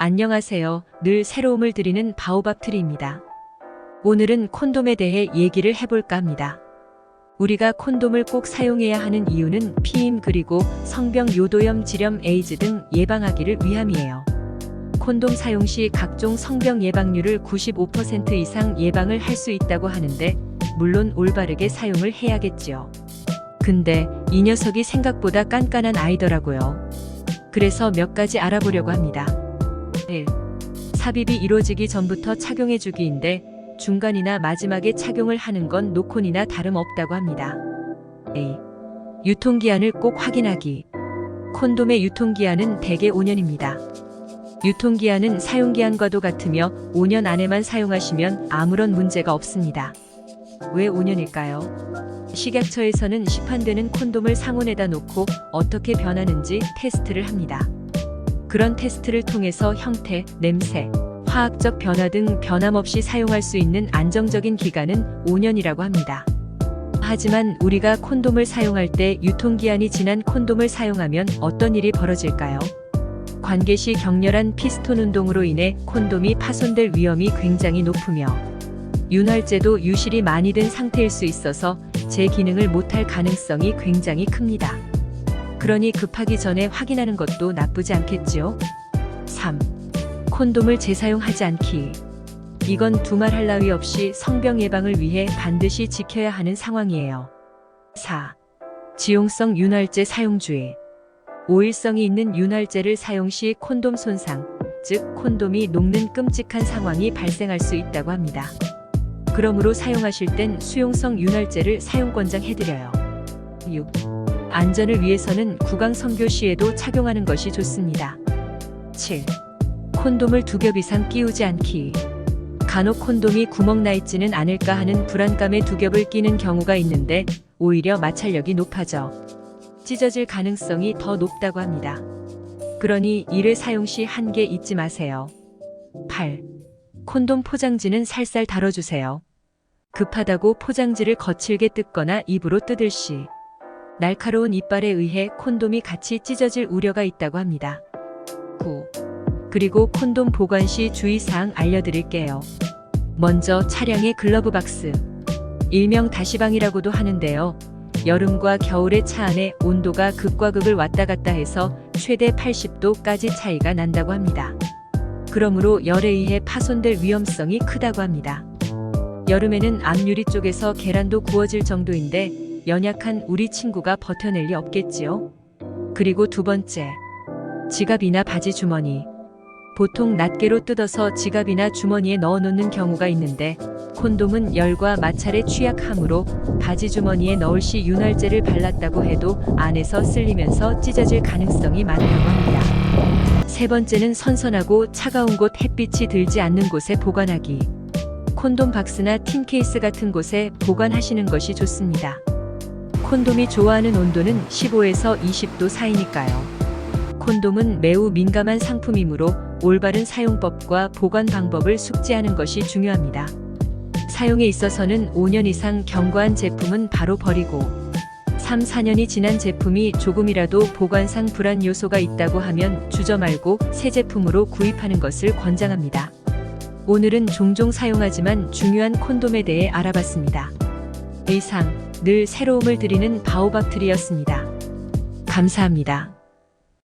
안녕하세요. 늘 새로움을 드리는 바오밥트리입니다. 오늘은 콘돔에 대해 얘기를 해볼까 합니다. 우리가 콘돔을 꼭 사용해야 하는 이유는 피임 그리고 성병 요도염 질염 에이즈 등 예방하기를 위함이에요. 콘돔 사용 시 각종 성병 예방률을 95% 이상 예방을 할 수 있다고 하는데 물론 올바르게 사용을 해야겠지요. 근데 이 녀석이 생각보다 깐깐한 아이더라고요. 그래서 몇 가지 알아보려고 합니다. 1. 삽입이 이루어지기 전부터 착용해주기인데 중간이나 마지막에 착용을 하는 건 노콘이나 다름없다고 합니다. A. 유통기한을 꼭 확인하기. 콘돔의 유통기한은 대개 5년입니다. 유통기한은 사용기한과도 같으며 5년 안에만 사용하시면 아무런 문제가 없습니다. 왜 5년일까요? 식약처에서는 시판되는 콘돔을 상온에다 놓고 어떻게 변하는지 테스트를 합니다. 그런 테스트를 통해서 형태, 냄새, 화학적 변화 등 변함없이 사용할 수 있는 안정적인 기간은 5년이라고 합니다. 하지만 우리가 콘돔을 사용할 때 유통기한이 지난 콘돔을 사용하면 어떤 일이 벌어질까요? 관계 시 격렬한 피스톤 운동으로 인해 콘돔이 파손될 위험이 굉장히 높으며 윤활제도 유실이 많이 든 상태일 수 있어서 제 기능을 못할 가능성이 굉장히 큽니다. 그러니 급하기 전에 확인하는 것도 나쁘지 않겠지요? 3. 콘돔을 재사용하지 않기. 이건 두말할 나위 없이 성병 예방을 위해 반드시 지켜야 하는 상황이에요. 4. 지용성 윤활제 사용주의. 오일성이 있는 윤활제를 사용 시 콘돔 손상, 즉 콘돔이 녹는 끔찍한 상황이 발생할 수 있다고 합니다. 그러므로 사용하실 땐 수용성 윤활제를 사용권장해드려요. 6. 안전을 위해서는 구강 성교 시에도 착용하는 것이 좋습니다. 7. 콘돔을 2겹 이상 끼우지 않기. 간혹 콘돔이 구멍 나 있지는 않을까 하는 불안감에 2겹을 끼는 경우가 있는데 오히려 마찰력이 높아져 찢어질 가능성이 더 높다고 합니다. 그러니 1회 사용 시 1개 잊지 마세요. 8. 콘돔 포장지는 살살 다뤄주세요. 급하다고 포장지를 거칠게 뜯거나 입으로 뜯을 시 날카로운 이빨에 의해 콘돔이 같이 찢어질 우려가 있다고 합니다. 9. 그리고 콘돔 보관 시 주의사항 알려드릴게요. 먼저 차량의 글러브 박스. 일명 다시방이라고도 하는데요. 여름과 겨울의 차 안에 온도가 극과 극을 왔다 갔다 해서 최대 80도까지 차이가 난다고 합니다. 그러므로 열에 의해 파손될 위험성이 크다고 합니다. 여름에는 앞유리 쪽에서 계란도 구워질 정도인데 연약한 우리 친구가 버텨낼 리 없겠지요? 그리고 2번째, 지갑이나 바지 주머니. 보통 낱개로 뜯어서 지갑이나 주머니에 넣어놓는 경우가 있는데 콘돔은 열과 마찰에 취약하므로 바지 주머니에 넣을 시 윤활제를 발랐다고 해도 안에서 쓸리면서 찢어질 가능성이 많다고 합니다. 3번째는 선선하고 차가운 곳 햇빛이 들지 않는 곳에 보관하기. 콘돔 박스나 틴 케이스 같은 곳에 보관하시는 것이 좋습니다. 콘돔이 좋아하는 온도는 15에서 20도 사이니까요. 콘돔은 매우 민감한 상품이므로 올바른 사용법과 보관 방법을 숙지하는 것이 중요합니다. 사용에 있어서는 5년 이상 경과한 제품은 바로 버리고 3, 4년이 지난 제품이 조금이라도 보관상 불안 요소가 있다고 하면 주저 말고 새 제품으로 구입하는 것을 권장합니다. 오늘은 종종 사용하지만 중요한 콘돔에 대해 알아봤습니다. 이상 늘 새로움을 드리는 바오밥트리였습니다. 감사합니다.